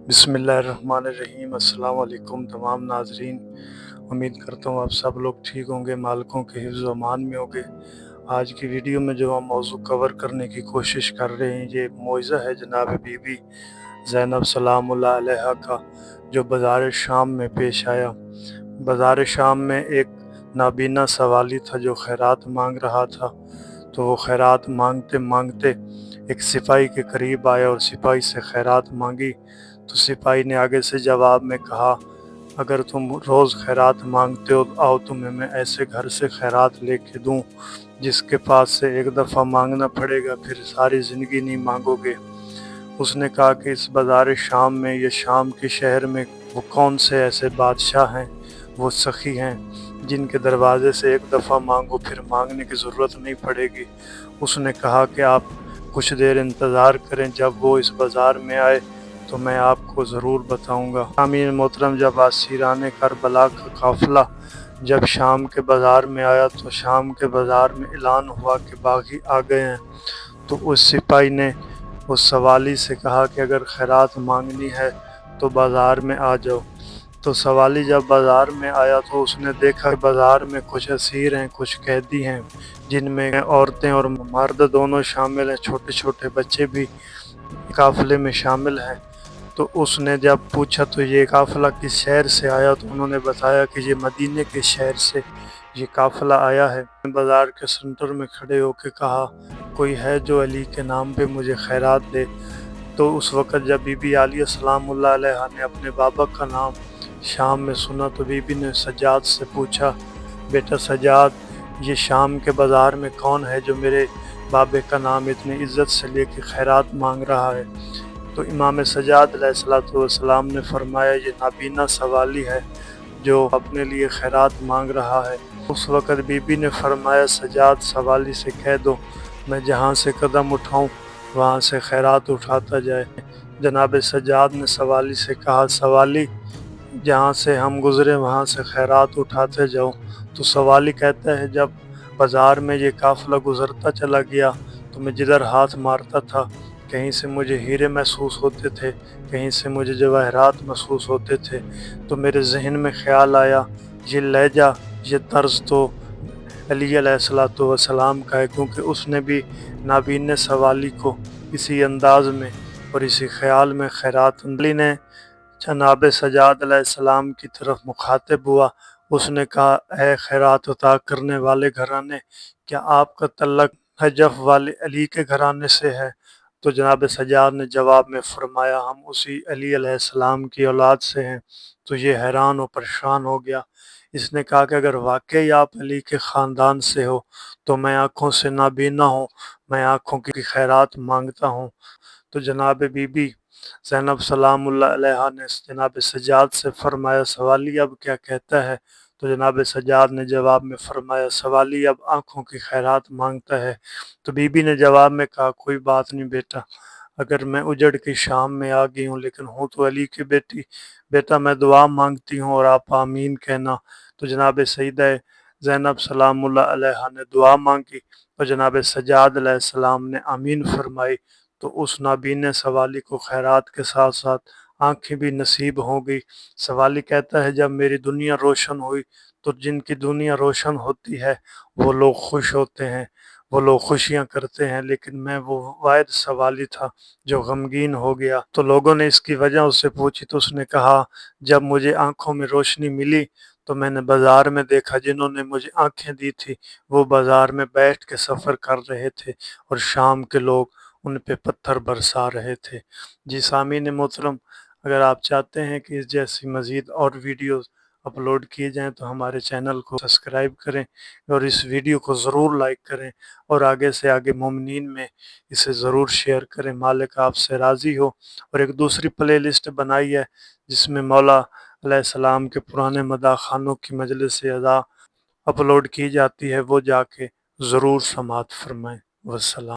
بسم اللہ الرحمن الرحیم۔ السلام علیکم تمام ناظرین، امید کرتا ہوں آپ سب لوگ ٹھیک ہوں گے، مالکوں کے حفظ و امان میں ہوں گے۔ آج کی ویڈیو میں جو ہم موضوع کور کرنے کی کوشش کر رہے ہیں، یہ ایک معجزہ ہے جناب بی بی زینب سلام اللہ علیہا کا، جو بازار شام میں پیش آیا۔ بازار شام میں ایک نابینا سوالی تھا جو خیرات مانگ رہا تھا، تو وہ خیرات مانگتے مانگتے ایک سپاہی کے قریب آیا اور سپاہی سے خیرات مانگی، تو سپاہی نے آگے سے جواب میں کہا، اگر تم روز خیرات مانگتے ہو آؤ تمہیں میں ایسے گھر سے خیرات لے کے دوں جس کے پاس سے ایک دفعہ مانگنا پڑے گا پھر ساری زندگی نہیں مانگو گے۔ اس نے کہا کہ اس بازار شام میں یا شام کے شہر میں وہ کون سے ایسے بادشاہ ہیں، وہ سخی ہیں جن کے دروازے سے ایک دفعہ مانگو پھر مانگنے کی ضرورت نہیں پڑے گی۔ اس نے کہا کہ آپ کچھ دیر انتظار کریں، جب وہ اس بازار میں آئے تو میں آپ کو ضرور بتاؤں گا۔ امین محترم، جب اسیران کربلا کا قافلہ جب شام کے بازار میں آیا تو شام کے بازار میں اعلان ہوا کہ باغی آ گئے ہیں، تو اس سپاہی نے اس سوالی سے کہا کہ اگر خیرات مانگنی ہے تو بازار میں آ جاؤ۔ تو سوالی جب بازار میں آیا تو اس نے دیکھا کہ بازار میں کچھ اسیر ہیں، کچھ قیدی ہیں، جن میں عورتیں اور مرد دونوں شامل ہیں، چھوٹے چھوٹے بچے بھی قافلے میں شامل ہیں۔ تو اس نے جب پوچھا تو یہ قافلہ کس شہر سے آیا، تو انہوں نے بتایا کہ یہ مدینے کے شہر سے یہ قافلہ آیا ہے۔ بازار کے سنٹر میں کھڑے ہو کے کہا، کوئی ہے جو علی کے نام پہ مجھے خیرات دے؟ تو اس وقت جب بی بی عالیہ سلام اللہ علیہا نے اپنے بابا کا نام شام میں سنا تو بی بی نے سجاد سے پوچھا، بیٹا سجاد، یہ شام کے بازار میں کون ہے جو میرے بابے کا نام اتنی عزت سے لے کے خیرات مانگ رہا ہے؟ تو امام سجاد علیہ السلام نے فرمایا، یہ نابینا سوالی ہے جو اپنے لیے خیرات مانگ رہا ہے۔ اس وقت بی بی نے فرمایا، سجاد سوالی سے کہہ دو میں جہاں سے قدم اٹھاؤں وہاں سے خیرات اٹھاتا جائے۔ جناب سجاد نے سوالی سے کہا، سوالی جہاں سے ہم گزرے وہاں سے خیرات اٹھاتے جاؤ۔ تو سوالی کہتا ہے، جب بازار میں یہ قافلہ گزرتا چلا گیا تو میں جدھر ہاتھ مارتا تھا کہیں سے مجھے ہیرے محسوس ہوتے تھے، کہیں سے مجھے جواہرات محسوس ہوتے تھے، تو میرے ذہن میں خیال آیا یہ لہجہ، یہ طرز تو علی علیہ السلام کا ہے، کیونکہ اس نے بھی نابینا سوالی کو اسی انداز میں اور اسی خیال میں خیرات۔ علی نے جناب سجاد علیہ السلام کی طرف مخاطب ہوا، اس نے کہا، اے خیرات عطا کرنے والے گھرانے، کیا آپ کا تعلق نجف والے علی کے گھرانے سے ہے؟ تو جناب سجاد نے جواب میں فرمایا، ہم اسی علی علیہ السلام کی اولاد سے ہیں۔ تو یہ حیران و پریشان ہو گیا۔ اس نے کہا کہ اگر واقعی آپ علی کے خاندان سے ہو تو میں آنکھوں سے نابینا ہوں، میں آنکھوں کی خیرات مانگتا ہوں۔ تو جناب بی بی زینب سلام اللہ علیہا نے جناب سجاد سے فرمایا، سوالی اب کیا کہتا ہے؟ تو جناب سجاد نے جواب میں فرمایا، سوالی اب آنکھوں کی خیرات مانگتا ہے۔ تو بی بی نے جواب میں کہا، کوئی بات نہیں بیٹا، اگر میں اجڑ کی شام میں آ گئی ہوں لیکن ہوں تو علی کی بیٹی، بیٹا میں دعا مانگتی ہوں اور آپ آمین کہنا۔ تو جناب سیدہ زینب سلام اللہ علیہا نے دعا مانگی اور جناب سجاد علیہ السلام نے آمین فرمائی، تو اس نابینا سوالی کو خیرات کے ساتھ ساتھ آنکھیں بھی نصیب ہو گئی۔ سوالی کہتا ہے، جب میری دنیا روشن ہوئی تو جن کی دنیا روشن ہوتی ہے وہ لوگ خوش ہوتے ہیں، وہ لوگ خوشیاں کرتے ہیں، لیکن میں وہ واحد سوالی تھا جو غمگین ہو گیا۔ تو لوگوں نے اس کی وجہ اس سے پوچھی تو اس نے کہا، جب مجھے آنکھوں میں روشنی ملی تو میں نے بازار میں دیکھا جنہوں نے مجھے آنکھیں دی تھی وہ بازار میں بیٹھ کے سفر کر رہے تھے اور شام کے لوگ ان پہ پتھر برسا رہے تھے۔ جی سامعین محترم، اگر آپ چاہتے ہیں کہ اس جیسی مزید اور ویڈیوز اپلوڈ کیے جائیں تو ہمارے چینل کو سبسکرائب کریں اور اس ویڈیو کو ضرور لائک کریں اور آگے سے آگے مومنین میں اسے ضرور شیئر کریں۔ مالک آپ سے راضی ہو۔ اور ایک دوسری پلے لسٹ بنائی ہے جس میں مولا علیہ السلام کے پرانے مداح خانوں کی مجلس اعضاء اپلوڈ کی جاتی ہے، وہ جا کے ضرور سماعت فرمائیں۔ والسلام۔